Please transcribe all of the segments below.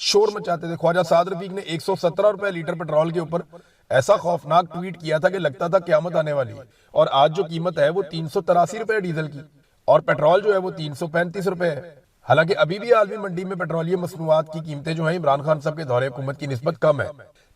شور مچاتے تھے. خواجہ سعد رفیق نے 117 روپے لیٹر پیٹرول کے اوپر ایسا خوفناک ٹویٹ کیا تھا کہ لگتا تھا قیامت آنے والی ہے. اور آج جو قیمت ہے وہ 383 روپے ڈیزل کی, اور پیٹرول جو ہے وہ 335 روپے ہے. حالانکہ ابھی بھی عالمی منڈی میں پیٹرولیم مصنوعات کی قیمتیں جو ہیں عمران خان صاحب کے دور حکومت کی نسبت کم ہے.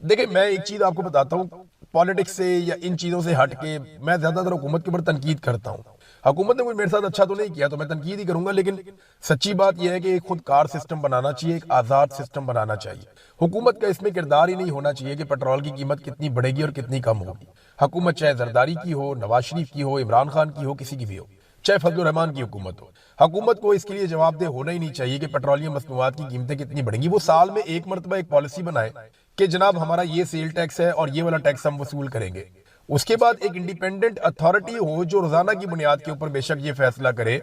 دیکھیں میں ایک چیز آپ کو بتاتا ہوں, پالیٹکس سے یا ان چیزوں سے ہٹ کے میں زیادہ تر حکومت کے اوپر تنقید کرتا ہوں. حکومت نے کوئی میرے ساتھ اچھا تو نہیں کیا تو میں تنقید ہی کروں گا, لیکن سچی بات یہ ہے کہ ایک خود کار سسٹم بنانا چاہیے, ایک آزاد سسٹم بنانا چاہیے. حکومت کا اس میں کردار ہی نہیں ہونا چاہیے کہ پیٹرول کی قیمت کتنی بڑھے گی اور کتنی کم ہوگی. حکومت چاہے زرداری کی ہو, نواز شریف کی ہو, عمران خان کی ہو, کسی کی بھی ہو, چاہے فضل الرحمان کی حکومت ہو, حکومت کو اس کے لیے جواب دہ ہونا ہی نہیں چاہیے کہ پیٹرولیم مصنوعات کی قیمتیں کتنی بڑھیں گی. وہ سال میں ایک مرتبہ ایک پالیسی بنائے کہ جناب ہمارا یہ سیل ٹیکس ہے اور یہ والا ٹیکس ہم وصول کریں گے. اس کے بعد ایک انڈیپینڈنٹ اتھارٹی ہو جو روزانہ کی بنیاد کے اوپر بے شک یہ فیصلہ کرے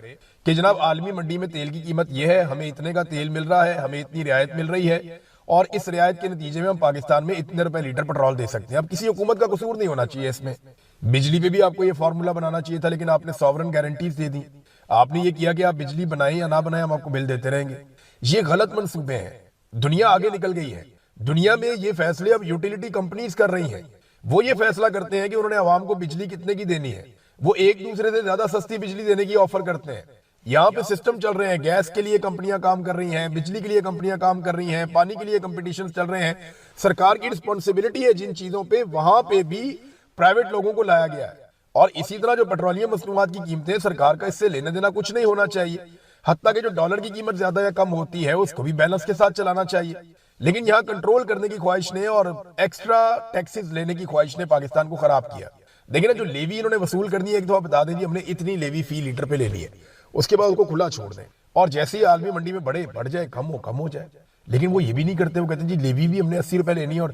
کہ جناب عالمی منڈی میں تیل کی قیمت یہ ہے, ہمیں اتنے کا تیل مل رہا ہے, ہمیں اتنی رعایت مل رہی ہے, اور اس رعایت کے نتیجے میں ہم پاکستان میں اتنے روپے لیٹر پیٹرول دے سکتے ہیں. اب کسی حکومت کا قصور نہیں ہونا چاہیے اس میں. بجلی پہ بھی آپ کو یہ فارمولا بنانا چاہیے تھا, لیکن آپ نے سوورن گارنٹیز دے دی. آپ نے یہ کیا کہ آپ بجلی بنائیں یا نہ بنائیں ہم آپ کو بل دیتے رہیں گے. یہ غلط منصوبے ہیں. دنیا آگے نکل گئی ہے. دنیا میں یہ فیصلے اب یوٹیلیٹی کمپنیز کر رہی ہیں. وہ یہ فیصلہ کرتے ہیں کہ انہوں نے عوام کو بجلی کتنے کی دینی ہے. وہ ایک دوسرے سے زیادہ سستی بجلی دینے کی آفر کرتے ہیں. یہاں پہ سسٹم چل رہے ہیں, گیس کے لیے کمپنیاں کام کر رہی ہیں, بجلی کے لیے کمپنیاں کام کر رہی ہیں, پانی کے لیے کمپٹیشنز چل رہے ہیں. سرکار کی رسپانسبلٹی ہے جن چیزوں پہ, وہاں پہ بھی پرائیویٹ لوگوں کو لایا گیا ہے. اور اسی طرح جو پیٹرولیم مصنوعات کی قیمتیں, سرکار کا اس سے لینا دینا کچھ نہیں ہونا چاہیے. حتیٰ کہ جو ڈالر کی قیمت زیادہ یا کم ہوتی ہے اس کو بھی بیلنس کے ساتھ چلانا چاہیے. لیکن یہاں کنٹرول کرنے کی خواہش نے اور ایکسٹرا ٹیکسز لینے کی خواہش نے پاکستان کو خراب کیا. دیکھیں نا جو لیوی انہوں نے وصول کرنی ہے, ایک دفعہ بتا دیں جی ہم نے اتنی لیوی فی لیٹر پہ لے لی ہے, اس کے بعد اس کو کھلا چھوڑ دیں, اور جیسے ہی عالمی منڈی میں بڑھ جائے, کم ہو جائے. لیکن وہ یہ بھی نہیں کرتے, وہ کہتے ہیں جی لیوی بھی ہم نے 80 روپے لینی ہے اور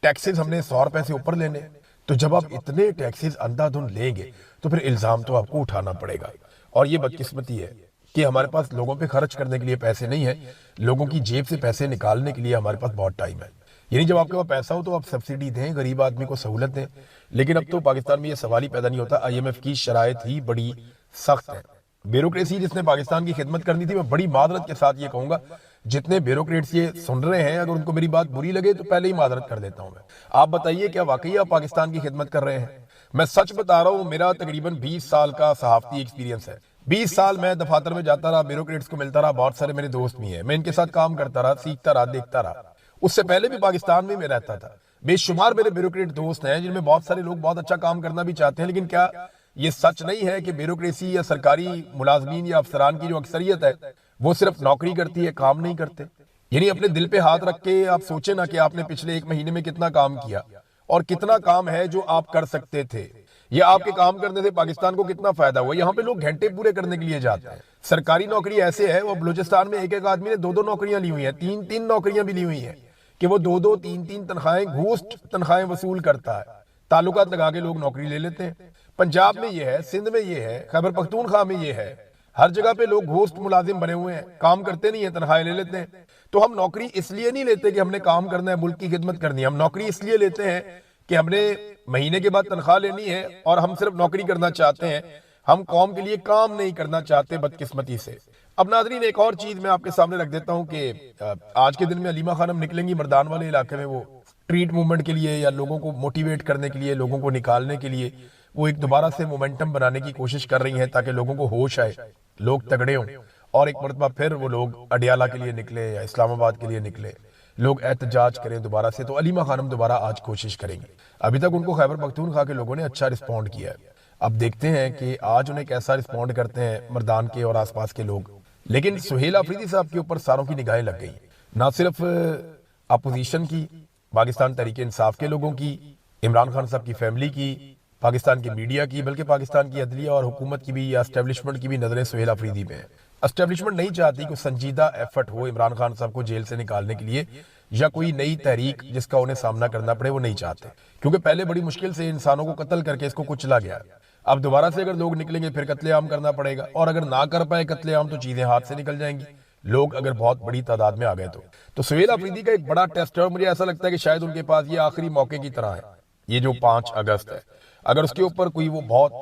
ٹیکسز ہم نے 100 روپے سے اوپر لینے. تو جب آپ اتنے ٹیکسز اندھا دھند لیں گے تو پھر الزام تو آپ کو اٹھانا پڑے گا. اور یہ بدقسمتی ہے کہ ہمارے پاس لوگوں پہ خرچ کرنے کے لیے پیسے نہیں ہیں, لوگوں کی جیب سے پیسے نکالنے کے لیے ہمارے پاس بہت ٹائم ہے. یعنی جب آپ کے پاس پیسہ ہو تو آپ سبسڈی دیں, غریب آدمی کو سہولت دیں. لیکن اب تو پاکستان میں یہ سوال ہی پیدا نہیں ہوتا. آئی ایم ایف کی شرائط ہی بڑی سخت ہے. بیوروکریسی جس نے پاکستان کی خدمت کرنی تھی, میں بڑی معذرت کے ساتھ یہ کہوں گا, جتنے بیوروکریٹس یہ سن رہے ہیں اگر ان کو میری بات بری لگے تو پہلے ہی معذرت کر دیتا ہوں میں. آپ بتائیے کیا واقعی آپ پاکستان کی خدمت کر رہے ہیں؟ میں سچ بتا رہا ہوں, میرا تقریباً 20 سال کا صحافتی ایکسپیرینس ہے. 20 سال میں دفاتر میں جاتا رہا, بیوروکریٹس کو ملتا رہا, بہت سارے میرے دوست بھی ہیں, میں ان کے ساتھ کام کرتا رہا, سیکھتا رہا, دیکھتا رہا. اس سے پہلے بھی پاکستان میں رہتا تھا. بے شمار میرے بیوروکریٹ دوست ہیں جن میں بہت سارے لوگ بہت اچھا کام کرنا بھی چاہتے ہیں. لیکن کیا یہ سچ نہیں ہے کہ بیوروکریسی یا سرکاری ملازمین یا افسران کی جو اکثریت ہے وہ صرف نوکری کرتی ہے, کام نہیں کرتے؟ یعنی اپنے دل پہ ہاتھ رکھ کے آپ سوچیں نا کہ آپ نے پچھلے 1 مہینے میں کتنا کام کیا اور کتنا کام ہے جو آپ کر سکتے تھے, یا آپ کے کام کرنے سے پاکستان کو کتنا فائدہ ہوا. یہاں پہ لوگ گھنٹے پورے کرنے کے لیے جاتے ہیں. سرکاری نوکری ایسے ہے, وہ بلوچستان میں ایک آدمی نے 2 نوکریاں لی ہوئی ہیں, 3 نوکریاں بھی لی ہوئی ہیں, کہ وہ 2 3 تنخواہیں, گھوسٹ تنخواہیں وصول کرتا ہے. تعلقات لگا کے لوگ نوکری لے لیتے ہیں. پنجاب میں یہ ہے, سندھ میں یہ ہے, خیبر پختونخوا میں یہ ہے. ہر جگہ پہ لوگ گھوسٹ ملازم بنے ہوئے ہیں, کام کرتے نہیں ہیں, تنخواہیں لے لیتے ہیں. تو ہم نوکری اس لیے نہیں لیتے کہ ہم نے کام کرنا ہے, ملک کی خدمت کرنی ہے. ہم نوکری اس لیے لیتے ہیں کہ ہم نے مہینے کے بعد تنخواہ لینی ہے اور ہم صرف نوکری کرنا چاہتے ہیں. ہم قوم کے لیے کام نہیں کرنا چاہتے بدقسمتی سے. اب ناظرین ایک اور چیز میں آپ کے سامنے رکھ دیتا ہوں کہ آج کے دن میں علیمہ خانم نکلیں گی مردان والے علاقے میں, وہ اسٹریٹ موومنٹ کے لیے یا لوگوں کو موٹیویٹ کرنے کے لیے, لوگوں کو نکالنے کے لیے وہ ایک دوبارہ سے مومنٹم بنانے کی کوشش کر رہی ہیں تاکہ لوگوں کو ہوش آئے, لوگ تگڑے ہوں, اور ایک مرتبہ پھر وہ لوگ اڈیالہ کے لیے نکلے یا اسلام آباد کے لیے نکلے, لوگ احتجاج کریں دوبارہ سے. تو علیمہ خانم دوبارہ آج کوشش کریں گی. ابھی تک ان کو خیبر پختونخوا کے لوگوں نے اچھا رسپونڈ کیا ہے. اب دیکھتے ہیں کہ آج انہیں کیسا رسپونڈ کرتے ہیں مردان کے اور آس پاس کے لوگ. لیکن سہیل آفریدی صاحب کے اوپر ساروں کی نگاہیں لگ گئی, نہ صرف اپوزیشن کی, پاکستان تحریک انصاف کے لوگوں کی, عمران خان صاحب کی فیملی کی, پاکستان کی میڈیا کی, بلکہ پاکستان کی عدلیہ اور حکومت کی بھی یا اسٹیبلشمنٹ کی بھی نظریں سہیل آفریدی میں ہیں. اسٹیبلشمنٹ نہیں چاہتی کہ سنجیدہ ایفرٹ ہو عمران خان صاحب کو جیل سے نکالنے کے لیے, یا کوئی نئی تحریک جس کا انہیں سامنا کرنا پڑے, وہ نہیں چاہتے. کیونکہ پہلے بڑی مشکل سے انسانوں کو قتل کر کے اس کو کچلا گیا. اب دوبارہ سے اگر لوگ نکلیں گے پھر قتل عام کرنا پڑے گا, اور اگر نہ کر پائے قتل عام تو چیزیں ہاتھ سے نکل جائیں گی, لوگ اگر بہت بڑی تعداد میں آ گئے تو سہیل آفریدی کا ایک بڑا ٹیسٹ ہے. اور مجھے ایسا لگتا ہے کہ شاید ان کے پاس یہ آخری موقع کی طرح ہے, یہ جو 5 اگست ہے. اگر اس کے اوپر کوئی وہ بہت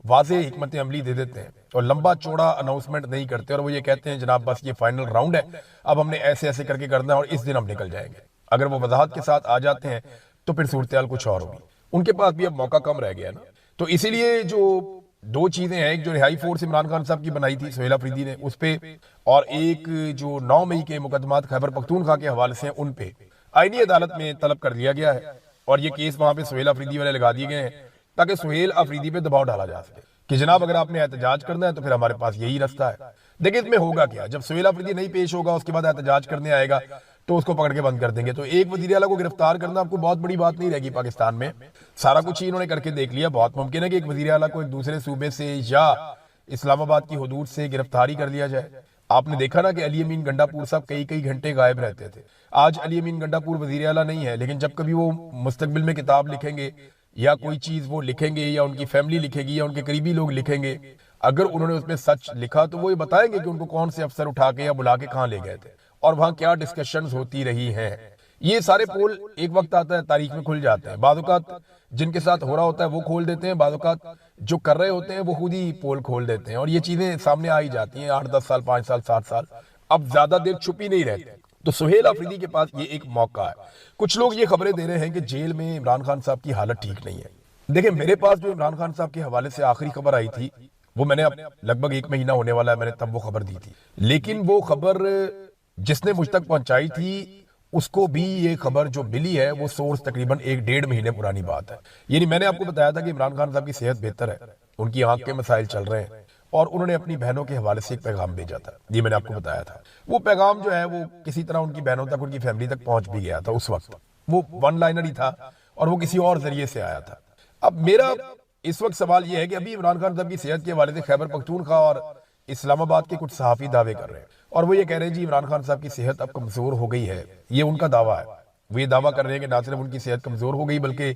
واضح حکمت عملی دے دیتے ہیں اور لمبا چوڑا اناؤنسمنٹ نہیں کرتے، اور وہ یہ کہتے ہیں جناب بس یہ فائنل راؤنڈ ہے، اب ہم نے ایسے ایسے کر کے کرنا ہے اور اس دن ہم نکل جائیں گے۔ اگر وہ وضاحت کے ساتھ آ جاتے ہیں تو پھر صورتحال کچھ اور ہوگی۔ ان کے پاس بھی اب موقع کم رہ گیا نا، تو اسی لیے جو دو چیزیں ہیں، ایک جو رہائی فورس عمران خان صاحب کی بنائی تھی سہیل آفریدی نے اس پہ، اور ایک جو 9 مئی کے مقدمات خیبر پختونخوا کے حوالے سے ہیں ان پہ آئینی عدالت میں طلب کر لیا گیا ہے، اور یہ کیس وہاں پہ سہیل آفریدی والے لگا دیے گئے ہیں تاکہ سہیل آفریدی پہ دباؤ ڈالا جا سکے کہ جناب اگر آپ نے احتجاج کرنا ہے تو پھر ہمارے پاس یہی رستہ ہے۔ دیکھیں اس میں ہوگا کیا، جب سہیل آفریدی نہیں پیش ہوگا اس کے بعد احتجاج کرنے آئے گا تو اس کو پکڑ کے بند کر دیں گے۔ تو ایک وزیر اعلیٰ کو گرفتار کرنا آپ کو بہت بڑی بات نہیں رہے گی پاکستان میں، سارا کچھ ہی انہوں نے کر کے دیکھ لیا۔ بہت ممکن ہے کہ ایک وزیر اعلیٰ کو ایک دوسرے صوبے سے یا اسلام آباد کی حدود سے گرفتاری کر لیا جائے۔ آپ نے دیکھا نا کہ علی امین گنڈا پور صاحب کئی گھنٹے غائب رہتے تھے۔ آج علی امین گنڈا پور وزیر اعلیٰ نہیں ہے، لیکن جب کبھی وہ مستقبل میں کتاب لکھیں گے یا کوئی چیز وہ لکھیں گے یا ان کی فیملی لکھے گی یا ان کے قریبی لوگ لکھیں گے، اگر انہوں نے اس میں سچ لکھا تو وہ یہ بتائیں گے کہ ان کو کون سے افسر اٹھا کے یا بلا کے کہاں لے گئے تھے اور وہاں کیا ڈسکشنز ہوتی رہی ہیں۔ یہ سارے پول ایک وقت آتا ہے تاریخ میں کھل جاتے ہیں، بعض اوقات جن کے ساتھ ہو رہا ہوتا ہے وہ کھول دیتے ہیں، بعض اوقات جو کر رہے ہوتے ہیں وہ خود ہی پول کھول دیتے ہیں، اور یہ چیزیں سامنے آ ہی جاتی ہیں 8 10 سال 5 سال 7 سال، اب زیادہ دیر چھپی نہیں رہتے۔ تو سہیل آفریدی کے پاس یہ ایک موقع ہے۔ کچھ لوگ یہ خبریں دے رہے ہیں کہ جیل میں عمران خان صاحب کی حالت ٹھیک نہیں ہے۔ دیکھیں میرے پاس جو عمران خان صاحب کے حوالے سے آخری خبر آئی تھی وہ میں نے اب لگ بھگ 1 مہینہ ہونے والا ہے، میں نے تب وہ خبر دی تھی، لیکن وہ خبر جس نے مجھ تک پہنچائی تھی اس کو بھی یہ خبر جو ملی ہے وہ سورس تقریباً 1 ڈیڑھ مہینے پرانی بات ہے۔ یعنی میں نے آپ کو بتایا تھا کہ عمران خان صاحب کی صحت بہتر ہے، ان کی آنکھ کے مسائل چل رہے ہیں، اور انہوں نے اپنی بہنوں کے حوالے سے ایک پیغام بھیجا تھا، یہ میں نے آپ کو بتایا تھا۔ وہ پیغام جو ہے وہ کسی طرح ان کی بہنوں تک، ان کی فیملی تک پہنچ بھی گیا تھا اس وقت، وہ 1 لائنر ہی تھا اور وہ کسی اور ذریعے سے آیا تھا۔ اب میرا اس وقت سوال یہ ہے کہ ابھی عمران خان صاحب کی صحت کے حوالے سے خیبر پختونخوا اور اسلام آباد کے کچھ صحافی دعوے کر رہے ہیں، اور وہ یہ کہہ رہے ہیں جی عمران خان صاحب کی صحت اب کمزور ہو گئی ہے، یہ ان کا دعویٰ ہے۔ وہ یہ دعویٰ کر رہے ہیں کہ نہ صرف ان کی صحت کمزور ہو گئی بلکہ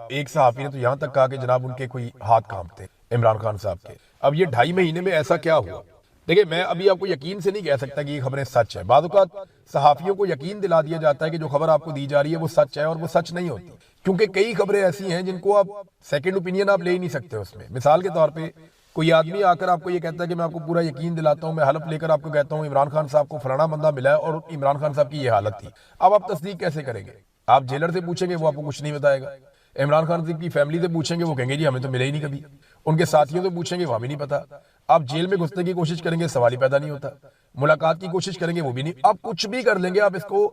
ایک صحافی نے تو یہاں تک کہا کہ جناب ان کے کوئی ہاتھ کانپتے ہیں عمران خان صاحب کے۔ اب یہ 2.5 مہینے میں ایسا کیا ہوا؟ دیکھیں میں ابھی آپ کو یقین سے نہیں کہہ سکتا کہ یہ خبریں سچ ہیں۔ بعض اوقات صحافیوں کو یقین دلا دیا جاتا ہے کہ جو خبر آپ کو دی جا رہی ہے وہ سچ ہے، اور وہ سچ نہیں ہوتی، کیونکہ کئی خبریں ایسی ہیں جن کو آپ سیکنڈ اوپینین آپ لے ہی نہیں سکتے اس میں۔ مثال کے طور پہ کوئی آدمی آ کر آپ کو یہ کہتا ہے کہ میں آپ کو پورا یقین دلاتا ہوں، میں حلف لے کر آپ کو کہتا ہوں عمران خان صاحب کو فلانا بندہ ملا ہے اور عمران خان صاحب کی یہ حالت تھی، اب آپ تصدیق کیسے کریں گے؟ آپ جیلر سے پوچھیں گے وہ آپ کو کچھ نہیں بتائے گا، عمران خان صاحب کی فیملی سے پوچھیں گے وہ کہیں گے جی ہمیں تو ملے ہی نہیں کبھی، ان کے ساتھیوں سے پوچھیں گے وہاں بھی نہیں پتا، آپ جیل میں گھسنے کی کوشش کریں گے سوال ہی پیدا نہیں ہوتا، ملاقات کی کوشش کریں گے وہ بھی نہیں، آپ کچھ بھی کر لیں گے آپ اس کو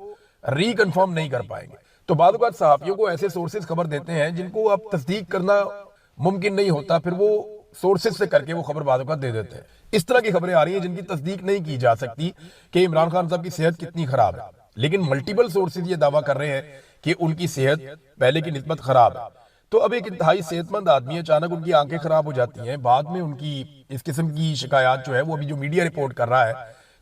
ری کنفرم نہیں کر پائیں گے۔ تو بعض اوقات صحافیوں کو ایسے سورسز خبر دیتے ہیں جن کو آپ تصدیق کرنا ممکن نہیں ہوتا، پھر وہ سورسز سے کر کے وہ خبر بعض اوقات دے دیتے ہیں۔ اس طرح کی خبریں آ رہی ہیں جن کی تصدیق نہیں کی جا سکتی کہ عمران خان صاحب کی صحت کتنی خراب ہے، لیکن ملٹیپل سورسز یہ دعویٰ کر رہے ہیں کہ ان کی صحت پہلے کی نسبت خراب ہے۔ تو اب ایک انتہائی صحت مند آدمی اچانک ان کی آنکھیں خراب ہو جاتی ہیں، بعد میں ان کی اس قسم کی شکایات جو ہے وہ ابھی جو میڈیا رپورٹ کر رہا ہے،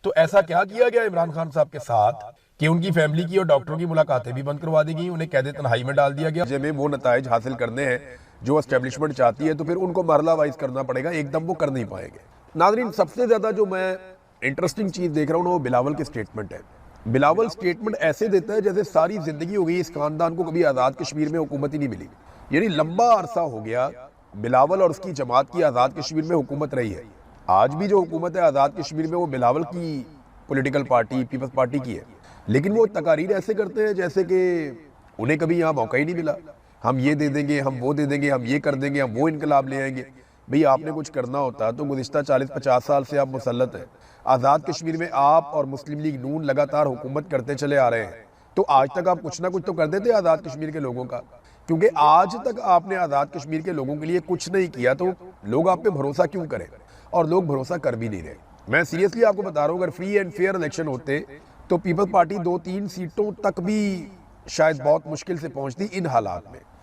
تو ایسا کیا کیا گیا عمران خان صاحب کے ساتھ کہ ان کی فیملی کی اور ڈاکٹروں کی ملاقاتیں بھی بند کروا دی گئیں، انہیں قید تنہائی میں ڈال دیا گیا۔ جب وہ نتائج حاصل کرنے ہیں جو اسٹیبلشمنٹ چاہتی ہے تو پھر ان کو مرحلہ وائز کرنا پڑے گا، ایک دم وہ کر نہیں پائیں گے۔ ناظرین سب سے زیادہ جو میں انٹرسٹنگ چیز دیکھ رہا ہوں وہ بلاول کے سٹیٹمنٹ ہے۔ بلاول سٹیٹمنٹ ایسے دیتا ہے جیسے ساری زندگی ہو گئی اس خاندان کو کبھی آزاد کشمیر میں حکومت ہی نہیں ملی، یعنی لمبا عرصہ ہو گیا بلاول اور اس کی جماعت کی آزاد کشمیر میں حکومت رہی ہے۔ آج بھی جو حکومت ہے آزاد کشمیر میں وہ بلاول کی پولیٹیکل پارٹی پیپلز پارٹی کی ہے، لیکن وہ تقاریر ایسے کرتے ہیں جیسے کہ انہیں کبھی یہاں موقع ہی نہیں ملا، ہم یہ دے دیں گے، ہم وہ دے دیں گے، ہم یہ کر دیں گے، ہم وہ انقلاب لے آئیں گے۔ بھئی آپ نے کچھ کرنا ہوتا تو گزشتہ 40-50 سال سے آپ مسلط ہیں، آزاد کشمیر میں آپ اور مسلم لیگ نون لگاتار حکومت کرتے چلے آ رہے ہیں، تو آج تک آپ کچھ نہ کچھ تو کر دیتے آزاد کشمیر کے لوگوں کا، کیونکہ آج تک آپ نے آزاد کشمیر کے لوگوں کے لیے کچھ نہیں کیا تو لوگ آپ پہ بھروسہ کیوں کریں، اور لوگ بھروسہ کر بھی نہیں رہے۔ میں سیریسلی آپ کو بتا رہا ہوں اگر فری اینڈ فیئر الیکشن ہوتے تو پیپلز پارٹی 2-3 سیٹوں تک بھی شاید بہت مشکل سے پہنچتی۔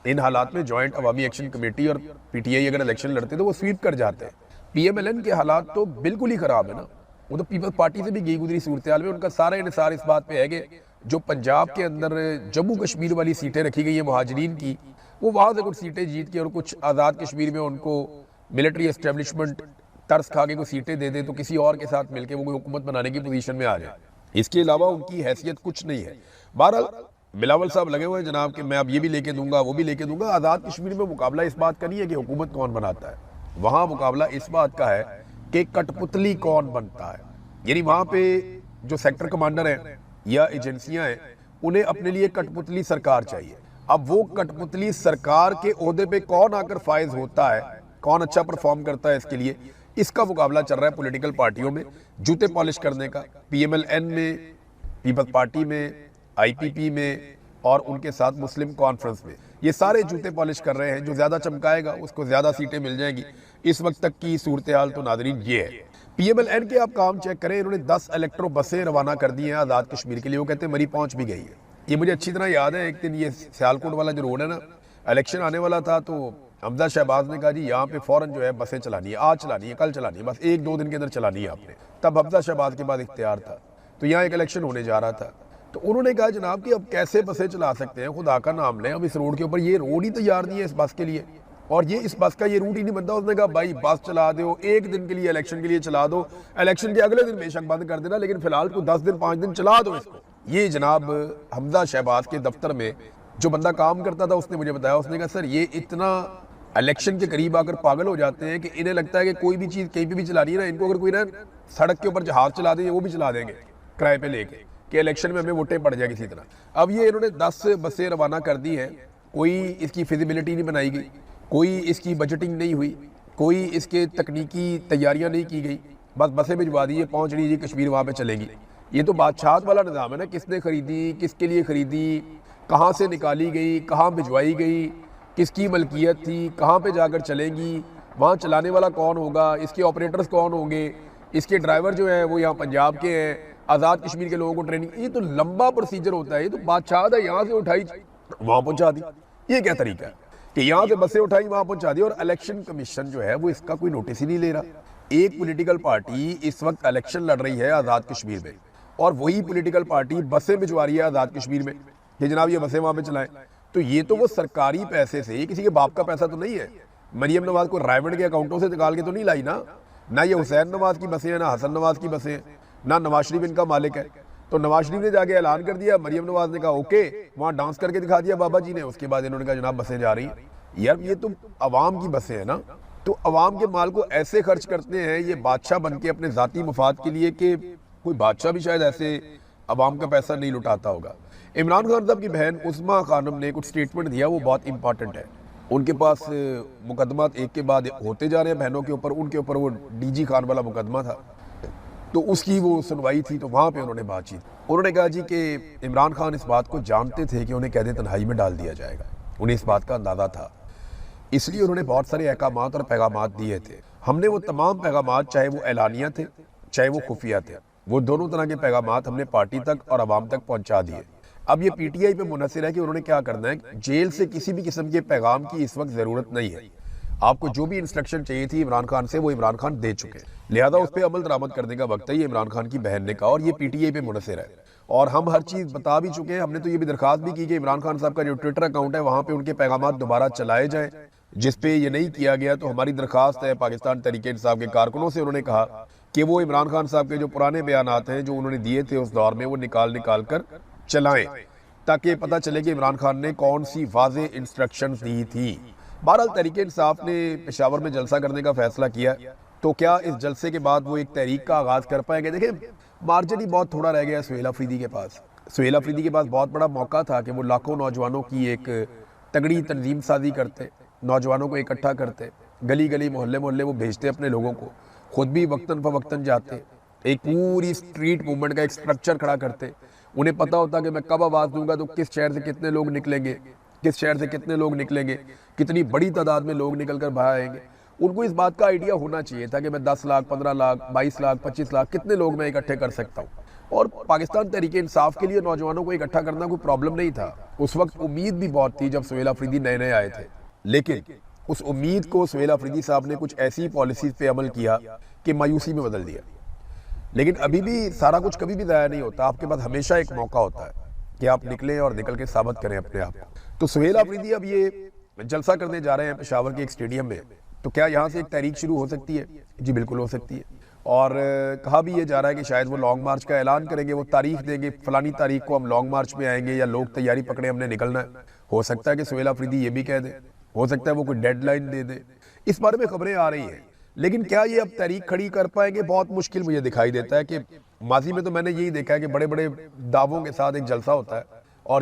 ان حالات میں جوائنٹ عوامی ایکشن کمیٹی اور پی ٹی آئی اگر الیکشن لڑتے تو وہ سویپ کر جاتے ہیں۔ پی ایم ایل این کے حالات تو بالکل ہی خراب ہے نا، وہ تو پیپلز پارٹی سے بھی گئی گزری صورتحال میں ان کا سارا انحصار اس بات پہ ہے کہ جو پنجاب کے اندر جموں کشمیر والی سیٹیں رکھی گئی ہیں مہاجرین کی، وہ وہاں سے کچھ سیٹیں جیت کے اور کچھ آزاد کشمیر میں ان کو ملٹری اسٹیبلشمنٹ ترس کھا کے کوئی سیٹیں دے دے تو کسی اور کے ساتھ مل کے وہ کوئی حکومت بنانے کی پوزیشن میں آ جائے، اس کے علاوہ ان کی حیثیت کچھ نہیں ہے۔ بہرحال بلاول صاحب لگے ہوئے ہیں جناب کہ میں اب یہ بھی لے کے دوں گا وہ بھی لے کے دوں گا۔ آزاد کشمیر میں مقابلہ اس بات کا نہیں ہے کہ حکومت کون بناتا ہے، وہاں مقابلہ اس بات کا ہے کہ کٹ پتلی کون بنتا ہے. یعنی وہاں پہ جو سیکٹر کمانڈر ہیں یا ایجنسیاں ہیں انہیں اپنے لیے کٹ پتلی سرکار چاہیے. اب وہ کٹ پتلی سرکار کے عہدے پہ کون آ کر فائز ہوتا ہے, کون اچھا پرفارم کرتا ہے, اس کے لیے اس کا مقابلہ چل رہا ہے پولیٹیکل پارٹیوں میں جوتے پالش کرنے کا. پی ایم ایل این میں, پیپلز پارٹی میں, آئی پی پی میں اور ان کے ساتھ مسلم کانفرنس میں, یہ سارے جوتے پالش کر رہے ہیں. جو زیادہ چمکائے گا اس کو زیادہ سیٹیں مل جائیں گی. اس وقت تک کی صورتحال تو ناظرین یہ ہے. پی ایم ایل این کے آپ کام چیک کریں, انہوں نے 10 الیکٹرو بسیں روانہ کر دی ہیں آزاد کشمیر کے لیے. وہ کہتے ہیں مری پہنچ بھی گئی ہے. یہ مجھے اچھی طرح یاد ہے, ایک دن یہ سیالکوٹ والا جو روڈ ہے نا, الیکشن آنے والا تھا تو حمزہ شہباز نے کہا جی یہاں پہ فوراً جو ہے بسیں چلانی ہے, آج چلانی ہے, کل چلانی ہے, بس 1-2 دن کے اندر چلانی ہے آپ نے. تب حمزہ شہباز کے بعد اختیار تھا, تو یہاں ایک الیکشن ہونے جا رہا تھا. تو انہوں نے کہا جناب کہ اب کیسے بسیں چلا سکتے ہیں, خدا کا نام لیں, اب اس روڈ کے اوپر یہ روڈ ہی تیار نہیں ہے اس بس کے لیے, اور یہ اس بس کا یہ روٹ ہی نہیں بنتا. اس نے کہا بھائی بس چلا دو, 1 دن کے لیے الیکشن کے لیے چلا دو, الیکشن کے اگلے دن بے شک بند کر دینا, لیکن فی الحال کو 10 دن 5 دن چلا دو اس کو. یہ جناب حمزہ شہباز کے دفتر میں جو بندہ کام کرتا تھا اس نے مجھے بتایا, اس نے کہا سر یہ اتنا الیکشن کے قریب آ کر پاگل ہو جاتے ہیں کہ انہیں لگتا ہے کہ کوئی بھی چیز کہیں پہ بھی چلانی ہے نا, ان کو اگر کوئی نا سڑک کے اوپر جہاز چلا دیں وہ بھی چلا دیں گے کرائے پہ لے کے, کہ الیکشن میں ہمیں ووٹیں پڑ جائے کسی طرح. اب یہ انہوں نے 10 بسیں روانہ کر دی ہیں, کوئی اس کی فیزیبلٹی نہیں بنائی گئی, کوئی اس کی بجٹنگ نہیں ہوئی, کوئی اس کے تکنیکی تیاریاں نہیں کی گئی, بس بسیں بھجوا دی, پہنچ رہی جی کشمیر وہاں پہ چلے گی. یہ تو بادشاہت والا نظام ہے نا, کس نے خریدی, کس کے لیے خریدی, کہاں سے نکالی گئی, کہاں بھجوائی گئی, کس کی ملکیت تھی, کہاں پہ جا کر چلیں گی, وہاں چلانے والا کون ہوگا, اس کے آپریٹرز کون ہوں گے, اس کے ڈرائیور جو ہیں وہ یہاں پنجاب کے ہیں, آزاد کشمیر کے لوگوں کو ٹریننگ. یہ تو لمبا پروسیجر ہوتا ہے. یہ تو بادشاہت ہے, یہاں سے اٹھائی وہاں پہنچا دی. یہ کیا طریقہ ہے کہ یہاں سے بسیں اٹھائی وہاں پہنچا دی, اور الیکشن کمیشن جو ہے وہ اس کا کوئی نوٹس ہی نہیں لے رہا. ایک پولیٹیکل پارٹی اس وقت الیکشن لڑ رہی ہے آزاد کشمیر میں, اور وہی پولیٹیکل پارٹی بسیں بھجوا رہی ہے آزاد کشمیر میں کہ جناب یہ بسیں وہاں پہ چلائیں. تو یہ تو وہ سرکاری پیسے سے, یہ کسی کے باپ کا پیسہ تو نہیں ہے. مریم نواز کو رائیوڈ کے اکاؤنٹوں سے نکال کے تو نہیں لائی نا, نہ یہ حسین نواز کی بسیں ہیں, نہ حسن نواز کی بسیں ہیں, نہ نواز شریف ان کا مالک ہے. تو نواز شریف نے جا کے اعلان کر دیا, مریم نواز نے کہا اوکے, وہاں ڈانس کر کے دکھا دیا بابا جی نے, اس کے بعد انہوں نے کہا جناب بسیں جا رہی ہیں. یار یہ تو عوام کی بسیں ہیں نا, تو عوام کے مال کو ایسے خرچ کرتے ہیں یہ بادشاہ بن کے اپنے ذاتی مفاد کے لیے, کہ کوئی بادشاہ بھی شاید ایسے عوام کا پیسہ نہیں لٹاتا ہوگا. عمران خان صاحب کی بہن عظمیٰ خانم نے کچھ سٹیٹمنٹ دیا, وہ بہت امپورٹنٹ ہے. ان کے پاس مقدمات ایک کے بعد ہوتے جا رہے ہیں بہنوں کے اوپر. ان کے اوپر وہ ڈی جی خان والا مقدمہ تھا, تو اس کی وہ سنوائی تھی, تو وہاں پہ انہوں نے بات چیت. انہوں نے کہا جی کہ عمران خان اس بات کو جانتے تھے کہ انہیں قید تنہائی میں ڈال دیا جائے گا, انہیں اس بات کا اندازہ تھا, اس لیے انہوں نے بہت سارے احکامات اور پیغامات دیے تھے. ہم نے وہ تمام پیغامات, چاہے وہ اعلانیہ تھے چاہے وہ خفیہ تھے, وہ دونوں طرح کے پیغامات ہم نے پارٹی تک اور عوام تک پہنچا دیے. اب یہ پی ٹی آئی پہ منحصر ہے کہ انہوں نے کیا کرنا ہے. جیل سے کسی بھی قسم کے پیغام کی اس وقت ضرورت نہیں ہے. آپ کو جو بھی انسٹرکشن چاہیے تھی عمران خان سے, وہ عمران خان دے چکے, لہذا اس پہ عمل درآمد کرنے کا وقت ہے. یہ عمران خان کی بہن نے کہا, اور یہ پی ٹی آئی پہ منحصر ہے, اور ہم ہر چیز بتا بھی چکے ہیں. ہم نے تو یہ بھی درخواست بھی کی کہ عمران خان صاحب کا جو ٹویٹر اکاؤنٹ ہے وہاں پہ ان کے پیغامات دوبارہ چلائے جائیں. جس پہ یہ نہیں کیا گیا تو ہماری درخواست ہے پاکستان تحریک انصاف کے کارکنوں سے, انہوں نے کہا کہ وہ عمران خان صاحب کے جو پرانے بیانات ہیں جو انہوں نے دیے تھے اس دور میں, وہ نکال کر چلائیں, تاکہ پتہ چلے کہ عمران خان نے کون سی واضح انسٹرکشنز دی تھی. بہرحال تحریک انصاف نے پشاور میں جلسہ کرنے کا فیصلہ کیا, تو کیا اس جلسے کے بعد وہ ایک تحریک کا آغاز کر پائیں گے؟ دیکھیں مارجن ہی بہت تھوڑا رہ گیا سہیل آفریدی کے پاس. سہیل آفریدی کے پاس بہت بڑا موقع تھا کہ وہ لاکھوں نوجوانوں کی ایک تگڑی تنظیم سازی کرتے, نوجوانوں کو اکٹھا کرتے, گلی گلی محلے محلے وہ بھیجتے اپنے لوگوں کو, خود بھی وقتاً فوقتاً جاتے, ایک پوری سٹریٹ موومنٹ کا ایک سٹرکچر کھڑا کرتے. انہیں پتہ ہوتا کہ میں کب آواز دوں گا تو کس شہر سے کتنے لوگ نکلیں گے, کس شہر سے کتنے لوگ نکلیں گے, کتنی بڑی تعداد میں لوگ نکل کر باہر آئیں گے. ان کو اس بات کا آئیڈیا ہونا چاہیے تھا کہ میں 10 لاکھ 15 لاکھ 22 لاکھ 25 لاکھ کتنے لوگ میں اکٹھے کر سکتا ہوں. اور پاکستان تحریک انصاف کے لیے نوجوانوں کو اکٹھا کرنا کوئی پرابلم نہیں تھا. اس وقت امید بھی بہت تھی جب سہیل آفریدی نئے نئے آئے تھے, لیکن اس امید کو سہیل آفریدی صاحب نے کچھ ایسی پالیسیز پہ عمل کیا کہ مایوسی میں بدل دیا. لیکن ابھی بھی سارا کچھ کبھی بھی ضائع نہیں ہوتا, آپ کے پاس ہمیشہ ایک موقع ہوتا ہے کہ آپ نکلیں اور نکل کے ثابت کریں اپنے آپ. تو سہیل آفریدی اب یہ جلسہ کرنے جا رہے ہیں پشاور کے ایک اسٹیڈیم میں, تو کیا یہاں سے ایک تحریک شروع ہو سکتی ہے؟ جی بالکل ہو سکتی ہے. اور کہا بھی یہ جا رہا ہے کہ شاید وہ لانگ مارچ کا اعلان کریں گے, وہ تاریخ دیں گے فلانی تاریخ کو ہم لانگ مارچ میں آئیں گے, یا لوگ تیاری پکڑے ہم نے نکلنا ہے. ہو سکتا ہے کہ سہیل آفریدی یہ بھی کہہ دے, ہو سکتا ہے وہ کوئی ڈیڈ لائن دے دے. اس بارے میں خبریں آ رہی ہیں، لیکن کیا یہ اب تحریک کھڑی کر پائیں گے؟ بہت مشکل مجھے دکھائی دیتا ہے کہ ماضی میں تو میں نے یہی دیکھا ہے کہ بڑے بڑے دعووں کے ساتھ ایک جلسہ ہوتا ہے